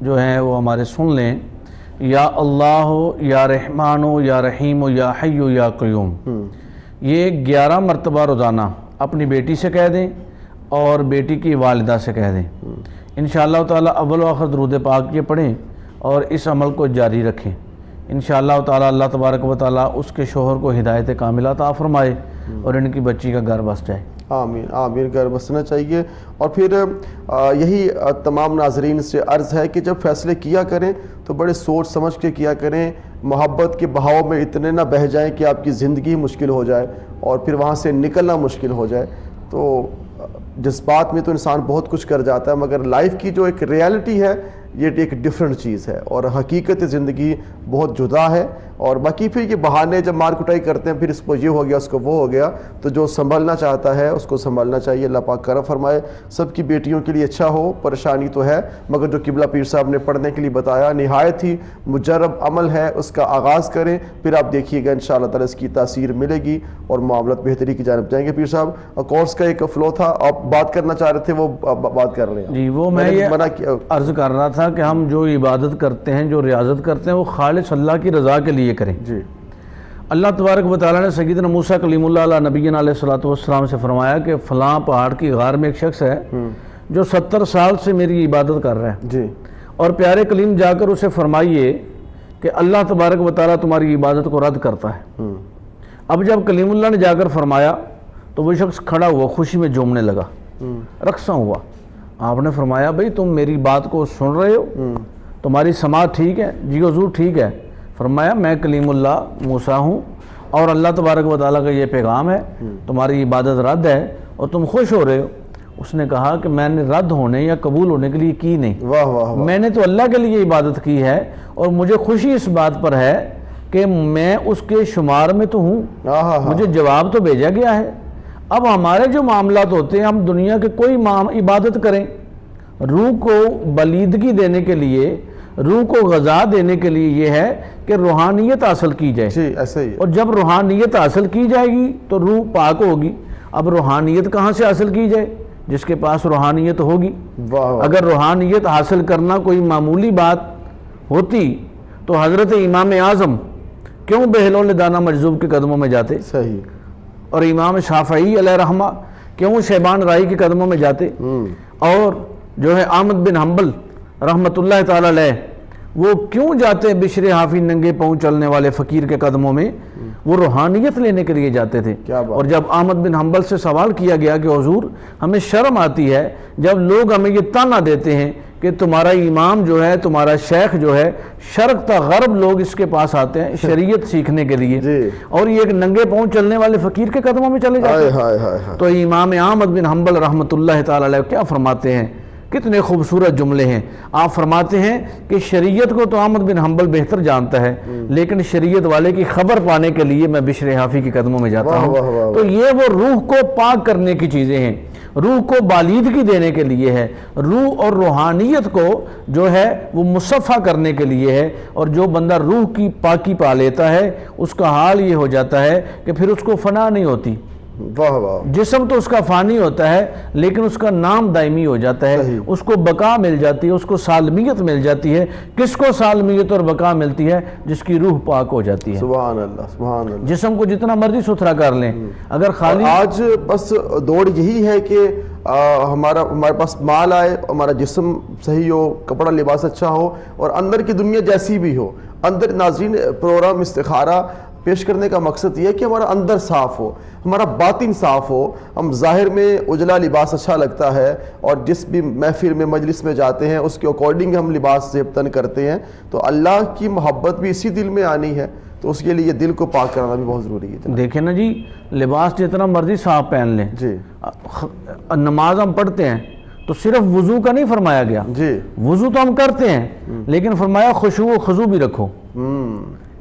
جو ہیں وہ ہمارے سن لیں. یا اللہ ہو، یا رحمان ہو، یا رحیم ہو، یا حی ہو، یا قیوم. یہ 11 مرتبہ روزانہ اپنی بیٹی سے کہہ دیں اور بیٹی کی والدہ سے کہہ دیں. انشاءاللہ تعالیٰ اول و آخر درود پاک یہ پڑھیں اور اس عمل کو جاری رکھیں. انشاءاللہ تعالیٰ اللہ تبارک و تعالیٰ اس کے شوہر کو ہدایت کاملہ عطا فرمائے اور ان کی بچی کا گھر بس جائے. آمین آمین. گھر بسنا چاہیے. اور پھر یہی تمام ناظرین سے عرض ہے کہ جب فیصلے کیا کریں تو بڑے سوچ سمجھ کے کیا کریں. محبت کے بہاؤ میں اتنے نہ بہہ جائیں کہ آپ کی زندگی مشکل ہو جائے اور پھر وہاں سے نکلنا مشکل ہو جائے. تو جذبات میں تو انسان بہت کچھ کر جاتا ہے، مگر لائف کی جو ایک ریالٹی ہے یہ ایک ڈیفرنٹ چیز ہے اور حقیقت زندگی بہت جدا ہے. اور باقی پھر یہ بہانے جب مار کٹائی کرتے ہیں پھر اس کو یہ ہو گیا اس کو وہ ہو گیا، تو جو سنبھلنا چاہتا ہے اس کو سنبھلنا چاہیے. اللہ پاک کرم فرمائے. سب کی بیٹیوں کے لیے اچھا ہو. پریشانی تو ہے مگر جو قبلہ پیر صاحب نے پڑھنے کے لیے بتایا نہایت ہی مجرب عمل ہے، اس کا آغاز کریں، پھر آپ دیکھیے گا انشاءاللہ تعالیٰ اس کی تاثیر ملے گی اور معاملات بہتری کی جانب جائیں گے. پیر صاحب کورس کا ایک فلو تھا، آپ بات کرنا چاہ رہے تھے، وہ بات کر رہے ہیں. جی وہ میں یہ عرض کر رہا تھا کہ ہم جو عبادت کرتے ہیں، جو ریاضت کرتے ہیں، وہ خالص اللہ کی رضا کے لیے کریں. جی اللہ تبارک و تعالیٰ نے سیدنا موسیٰ کلیم اللہ علیہ نبینا علیہ الصلوۃ والسلام سے فرمایا کہ فلاں پہاڑ کی غار میں ایک شخص ہے جو 70 سال سے میری عبادت کر رہا ہے. جی اور پیارے کلیم جا کر اسے فرمائیے کہ اللہ تبارک و تعالیٰ تمہاری عبادت کو رد کرتا ہے. اب جب کلیم اللہ نے جا کر فرمایا تو وہ شخص کھڑا ہوا، خوشی میں جھومنے لگا، رقصاں ہوا. آپ نے فرمایا بھئی تم میری بات کو سن رہے ہو، تمہاری سماعت ٹھیک ہے؟ جی حضور ٹھیک ہے. فرمایا میں کلیم اللہ موسیٰ ہوں اور اللہ تبارک و تعالیٰ کا یہ پیغام ہے، تمہاری عبادت رد ہے اور تم خوش ہو رہے ہو. اس نے کہا کہ میں نے رد ہونے یا قبول ہونے کے لیے کی نہیں، واہ واہ واہ. میں نے تو اللہ کے لیے عبادت کی ہے اور مجھے خوشی اس بات پر ہے کہ میں اس کے شمار میں تو ہوں، مجھے جواب تو بھیجا گیا ہے. اب ہمارے جو معاملات ہوتے ہیں، ہم دنیا کے کوئی عبادت کریں، روح کو بلیدگی دینے کے لیے، روح کو غذا دینے کے لیے یہ ہے کہ روحانیت حاصل کی جائے. جی ایسے ہی. اور جب روحانیت حاصل کی جائے گی تو روح پاک ہوگی. اب روحانیت کہاں سے حاصل کی جائے؟ جس کے پاس روحانیت ہوگی. اگر روحانیت حاصل کرنا کوئی معمولی بات ہوتی تو حضرت امام اعظم کیوں بہلول دانہ مجذوب کے قدموں میں جاتے؟ صحیح. اور امام شافعی علیہ رحمہ کیوں شیبان رائی کے قدموں میں جاتے؟ اور جو ہے احمد بن حنبل رحمۃ اللہ تعالی علیہ وہ کیوں جاتے بشر حافی ننگے پاؤں چلنے والے فقیر کے قدموں میں؟ وہ روحانیت لینے کے لیے جاتے تھے. اور جب احمد بن حنبل سے سوال کیا گیا کہ حضور ہمیں شرم آتی ہے جب لوگ ہمیں یہ تانا دیتے ہیں کہ تمہارا امام جو ہے، تمہارا شیخ جو ہے، شرق تا غرب لوگ اس کے پاس آتے ہیں شریعت سیکھنے کے لیے، اور یہ ایک ننگے پاؤں چلنے والے فقیر کے قدموں میں چلے جاتے ہیں. تو امام احمد بن حنبل رحمۃ اللہ تعالی علیہ کیا فرماتے ہیں؟ کتنے خوبصورت جملے ہیں. آپ فرماتے ہیں کہ شریعت کو تو احمد بن حنبل بہتر جانتا ہے، لیکن شریعت والے کی خبر پانے کے لیے میں بشر حافی کے قدموں میں جاتا ہوں. تو یہ وہ روح کو پاک کرنے کی چیزیں ہیں، روح کو بالیدگی دینے کے لیے ہے، روح اور روحانیت کو جو ہے وہ مصفح کرنے کے لیے ہے. اور جو بندہ روح کی پاکی پا لیتا ہے اس کا حال یہ ہو جاتا ہے کہ پھر اس کو فنا نہیں ہوتی. واہ واہ. جسم تو اس کا فانی ہوتا ہے لیکن اس کا نام دائمی ہو جاتا ہے، اس کو بقا مل جاتی ہے، اس کو سالمیت مل جاتی ہے. کس کو سالمیت اور بقا ملتی ہے؟ جس کی روح پاک ہو جاتی ہے. سبحان اللہ سبحان اللہ. جسم کو جتنا مرضی ستھرا کر لیں، اگر خالی آج بس دوڑ یہی ہے کہ ہمارے پاس مال آئے، ہمارا جسم صحیح ہو، کپڑا لباس اچھا ہو اور اندر کی دنیا جیسی بھی ہو. اندر ناظرین پروگرام استخارہ پیش کرنے کا مقصد یہ ہے کہ ہمارا اندر صاف ہو، ہمارا باطن صاف ہو. ہم ظاہر میں اجلا لباس اچھا لگتا ہے اور جس بھی محفل میں مجلس میں جاتے ہیں اس کے اکارڈنگ ہم لباس زیب تن کرتے ہیں، تو اللہ کی محبت بھی اسی دل میں آنی ہے، تو اس کے لیے دل کو پاک کرنا بھی بہت ضروری ہے. دیکھیں نا جی، لباس جتنا مرضی صاف پہن لیں، جی نماز ہم پڑھتے ہیں تو صرف وضو کا نہیں فرمایا گیا، جی وضو تو ہم کرتے ہیں لیکن فرمایا خشوع و خضوع بھی رکھو،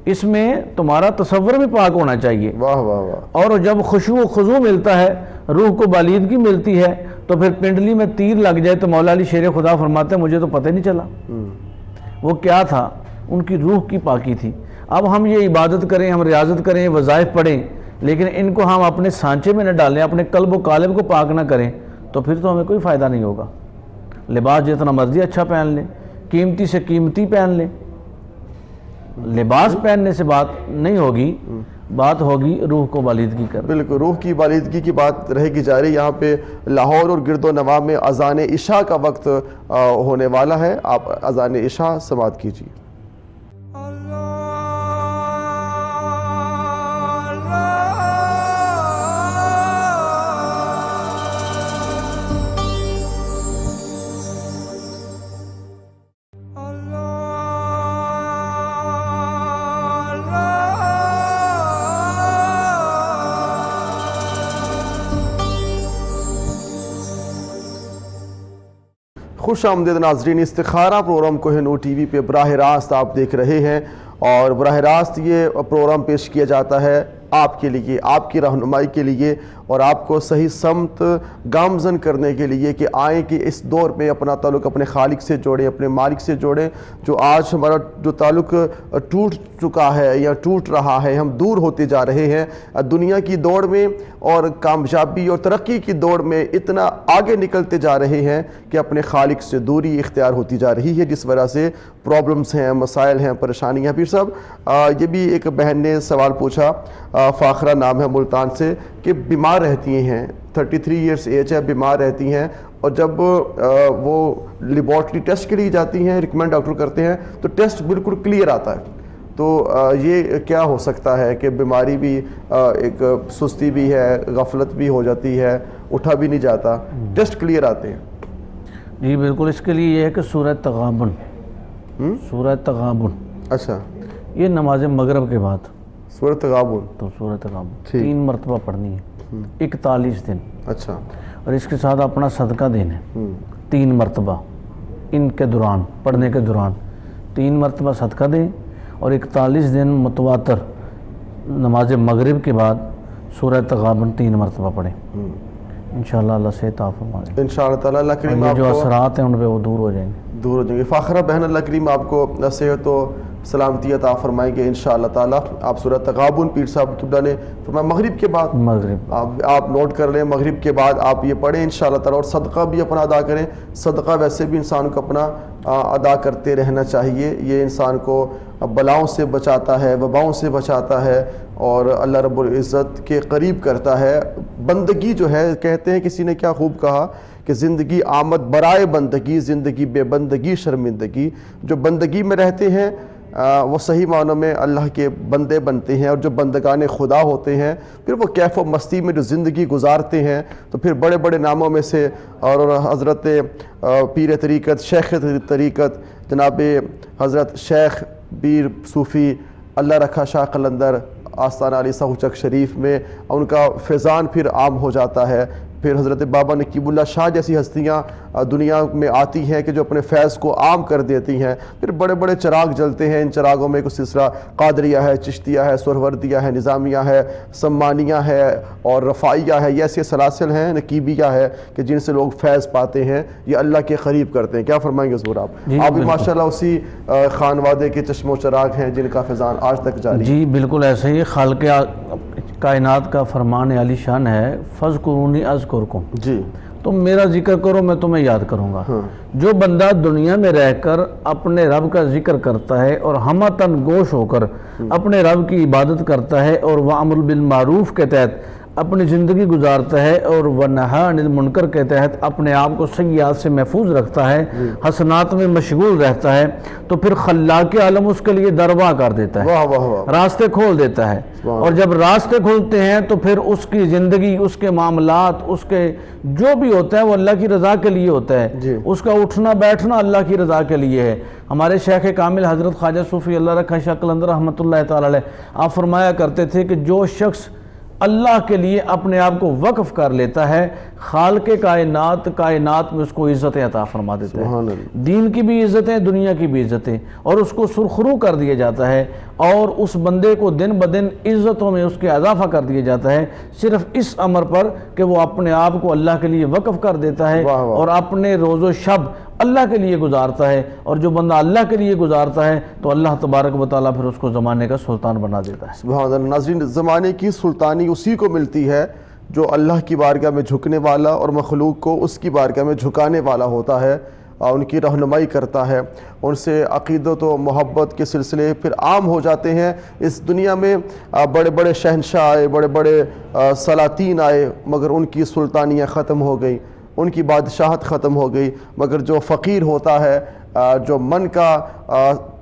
اس میں تمہارا تصور بھی پاک ہونا چاہیے. واہ واہ واہ. اور جب خشوع و خضوع ملتا ہے، روح کو بالیدگی ملتی ہے، تو پھر پنڈلی میں تیر لگ جائے تو مولا علی شیر خدا فرماتے ہیں مجھے تو پتہ نہیں چلا وہ کیا تھا، ان کی روح کی پاکی تھی. اب ہم یہ عبادت کریں، ہم ریاضت کریں، وظائف پڑھیں، لیکن ان کو ہم اپنے سانچے میں نہ ڈالیں، اپنے قلب و قالب کو پاک نہ کریں، تو پھر تو ہمیں کوئی فائدہ نہیں ہوگا. لباس جتنا مرضی اچھا پہن لیں، قیمتی سے قیمتی پہن لیں، لباس پہننے سے بات نہیں ہوگی، بات ہوگی روح کو بالیدگی کر. بالکل، روح کی بالیدگی کی بات رہے گی جاری. یہاں پہ لاہور اور گرد و نواح میں اذان عشاء کا وقت ہونے والا ہے، آپ اذان عشاء سماعت کیجیے. خوش آمدید ناظرین، استخارہ programme Koh Noor T V پہ براہ راست آپ دیکھ رہے ہیں، اور براہ راست یہ پروگرام پیش کیا جاتا ہے آپ کے لیے، آپ کی رہنمائی کے لیے، اور آپ کو صحیح سمت گامزن کرنے کے لیے کہ آئیں کہ اس دور میں اپنا تعلق اپنے خالق سے جوڑیں، اپنے مالک سے جوڑیں. جو آج ہمارا جو تعلق ٹوٹ چکا ہے یا ٹوٹ رہا ہے، ہم دور ہوتے جا رہے ہیں دنیا کی دوڑ میں اور کامیابی اور ترقی کی دوڑ میں، اتنا آگے نکلتے جا رہے ہیں کہ اپنے خالق سے دوری اختیار ہوتی جا رہی ہے، جس وجہ سے پرابلمز ہیں، مسائل ہیں، پریشانیاں. پھر صاحب یہ بھی ایک بہن نے سوال پوچھا، فاخرہ نام ہے ملتان سے، کہ بیمار رہتی ہیں، 33 ایئرس ایج ہے، بیمار رہتی ہیں، اور جب وہ لیبارٹری ٹیسٹ کے لیے جاتی ہیں، ریکمینڈ ڈاکٹر کرتے ہیں تو ٹیسٹ بالکل کلیئر آتا ہے. تو یہ کیا ہو سکتا ہے کہ بیماری بھی ایک سستی بھی ہے، غفلت بھی ہو جاتی ہے، اٹھا بھی نہیں جاتا، ٹیسٹ کلیئر آتے ہیں؟ جی بالکل، اس کے لیے یہ ہے کہ سورہ تغابن، سورہ تغابن، اچھا، یہ نماز مغرب کے بعد سورہ تغابن، تو سورہ تغابن 3 مرتبہ پڑھنی ہے، 41 دن. اچھا، اور اس کے ساتھ اپنا صدقہ دینا ہے 3 مرتبہ، ان کے دوران پڑھنے کے دوران 3 مرتبہ صدقہ دیں، اور 41 دن متواتر نماز مغرب کے بعد سورہ تغابن 3 مرتبہ پڑھیں. انشاءاللہ اللہ سے عطا فرمائے، انشاءاللہ تعالی. اللہ کریم یہ آپ جو کو اثرات ہیں ان پہ وہ دور ہو جائیں گے، دور ہو جائیں گے. فاخرہ بہن، اللہ کریم آپ کو صحت و سلامتی عطا فرمائیں گے انشاءاللہ تعالی. آپ سورہ تغابن پیر صاحب قبلہ نے فرمایا مغرب کے بعد، مغرب آپ نوٹ کر لیں، مغرب کے بعد آپ یہ پڑھیں انشاءاللہ تعالی. اور صدقہ بھی اپنا ادا کریں. صدقہ ویسے بھی انسان کو اپنا ادا کرتے رہنا چاہیے، یہ انسان کو بلاؤں سے بچاتا ہے، وباؤں سے بچاتا ہے، اور اللہ رب العزت کے قریب کرتا ہے. بندگی جو ہے، کہتے ہیں کسی نے کیا خوب کہا کہ زندگی آمد برائے بندگی، زندگی بے بندگی شرمندگی. جو بندگی میں رہتے ہیں وہ صحیح معنوں میں اللہ کے بندے بنتے ہیں، اور جو بندگان خدا ہوتے ہیں پھر وہ کیف و مستی میں جو زندگی گزارتے ہیں تو پھر بڑے بڑے ناموں میں سے، اور حضرت پیر طریقت، شیخ طریقت جناب حضرت شیخ بیر صوفی اللہ رکھا شاہ قلندر آستانہ علی سہوچک شریف میں ان کا فیضان پھر عام ہو جاتا ہے. پھر حضرت بابا نقیب اللہ شاہ جیسی ہستیاں دنیا میں آتی ہیں کہ جو اپنے فیض کو عام کر دیتی ہیں. پھر بڑے بڑے چراغ جلتے ہیں، ان چراغوں میں کوئی سلسلہ قادریہ ہے، چشتیہ ہے، سہروردیہ ہے، نظامیہ ہے، سمانیہ ہے، اور رفائیہ ہے. یہ ایسے سلاسل ہیں، نقیبیہ ہے کہ جن سے لوگ فیض پاتے ہیں، یہ اللہ کے قریب کرتے ہیں. کیا فرمائیں گے حضور آپ؟ آپ بھی ماشاءاللہ اسی خانوادے کے چشم و چراغ ہیں جن کا فیضان آج تک جاری ہے. جی بالکل ایسے ہی خالق کائنات کا فرمان عالی شان ہے، فَاذْكُرُونِي أَذْكُرْكُمْ. جی، تم میرا ذکر کرو میں تمہیں یاد کروں گا. جو بندہ دنیا میں رہ کر اپنے رب کا ذکر کرتا ہے اور ہمتاً گوش ہو کر اپنے رب کی عبادت کرتا ہے، اور وَأَمْرُ بِالْمَعْرُوف کے تحت اپنی زندگی گزارتا ہے اور ونہا عن المنکر کے تحت اپنے آپ کو سیئات سے محفوظ رکھتا ہے، حسنات میں مشغول رہتا ہے، تو پھر خلاق عالم اس کے لیے دروا کر دیتا ہے، راستے کھول دیتا ہے۔ اور جب راستے کھولتے ہیں تو پھر اس کی زندگی، اس کے معاملات، اس کے جو بھی ہوتا ہے وہ اللہ کی رضا کے لیے ہوتا ہے، اس کا اٹھنا بیٹھنا اللہ کی رضا کے لیے ہے۔ ہمارے شیخ کامل حضرت خواجہ صوفی اللہ رکھا شاہ قلندر رحمۃ اللہ تعالی علیہ آپ فرمایا کرتے تھے کہ جو شخص اللہ کے لیے اپنے آپ کو وقف کر لیتا ہے، خالق کائنات میں اس کو عزتیں عطا فرما دیتا ہے، دین کی بھی عزتیں، دنیا کی بھی عزتیں، اور اس کو سرخرو کر دیا جاتا ہے، اور اس بندے کو دن بدن عزتوں میں اس کے اضافہ کر دیا جاتا ہے، صرف اس امر پر کہ وہ اپنے آپ کو اللہ کے لیے وقف کر دیتا ہے اور اپنے روز و شب اللہ کے لیے گزارتا ہے۔ اور جو بندہ اللہ کے لیے گزارتا ہے تو اللہ تبارک و تعالیٰ پھر اس کو زمانے کا سلطان بنا دیتا ہے۔ سبحان اللہ۔ ناظرین، زمانے کی سلطانی اسی کو ملتی ہے جو اللہ کی بارگاہ میں جھکنے والا اور مخلوق کو اس کی بارگاہ میں جھکانے والا ہوتا ہے، ان کی رہنمائی کرتا ہے، ان سے عقیدت و محبت کے سلسلے پھر عام ہو جاتے ہیں۔ اس دنیا میں بڑے بڑے شہنشاہ آئے، بڑے بڑے سلاطین آئے، مگر ان کی سلطانیاں ختم ہو گئیں، ان کی بادشاہت ختم ہو گئی، مگر جو فقیر ہوتا ہے، جو من کا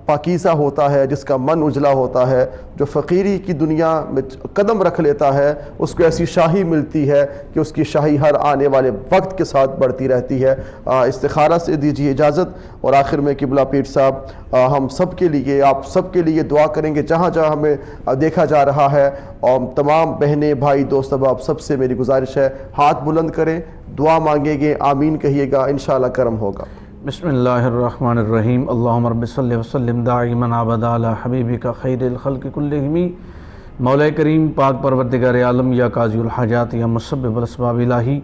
پاکیزہ ہوتا ہے، جس کا من اجلا ہوتا ہے، جو فقیری کی دنیا میں قدم رکھ لیتا ہے، اس کو ایسی شاہی ملتی ہے کہ اس کی شاہی ہر آنے والے وقت کے ساتھ بڑھتی رہتی ہے۔ استخارہ سے دیجیے اجازت، اور آخر میں قبلہ پیر صاحب ہم سب کے لیے، آپ سب کے لیے دعا کریں گے جہاں جہاں ہمیں دیکھا جا رہا ہے، اور تمام بہنیں بھائی دوست احباب سب سے میری گزارش ہے ہاتھ بلند کریں، دعا مانگیں گے، آمین کہیے گا، انشاءاللہ کرم ہوگا۔ بسم اللہ الرحمن الرحیم، اللہم رب صلی وسلم دائما ابدا علی حبیبک خیر الخلق کلہم۔ مولا کریم پاک پروردگار عالم یا قاضی الحاجات یا مسبب الاسباب الہی،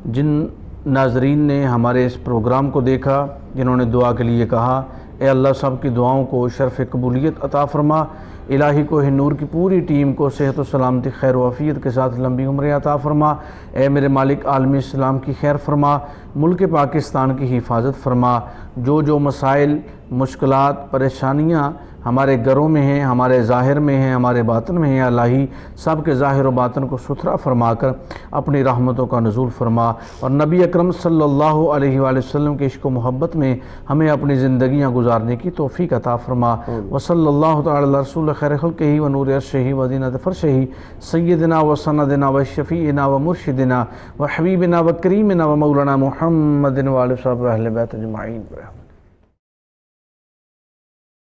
جن ناظرین نے ہمارے اس پروگرام کو دیکھا، جنہوں نے دعا کے لیے کہا، اے اللہ سب کی دعاؤں کو شرف قبولیت عطا فرما، الہی کوہ نور کی پوری ٹیم کو صحت و سلامتی، خیر و عافیت کے ساتھ لمبی عمریں عطا فرما، اے میرے مالک عالم اسلام کی خیر فرما، ملک پاکستان کی حفاظت فرما، جو مسائل، مشکلات، پریشانیاں ہمارے گھروں میں ہیں، ہمارے ظاہر میں ہیں، ہمارے باطن میں ہیں، الہی سب کے ظاہر و باطن کو ستھرا فرما کر اپنی رحمتوں کا نزول فرما، اور نبی اکرم صلی اللہ علیہ وآلہ وسلم کے عشق و محبت میں ہمیں اپنی زندگیاں گزارنے کی توفیق عطا فرما۔ وصلی اللہ تعالی علی رسول خیر خلقہ و نور عرشہ و زینت فرشہ سیدنا و سندنا و شفیعنا و مرشدنا و حبیبنا و کریمنا و مولانا محمد و آلہ وصحبہ اہل بیت اجمعین۔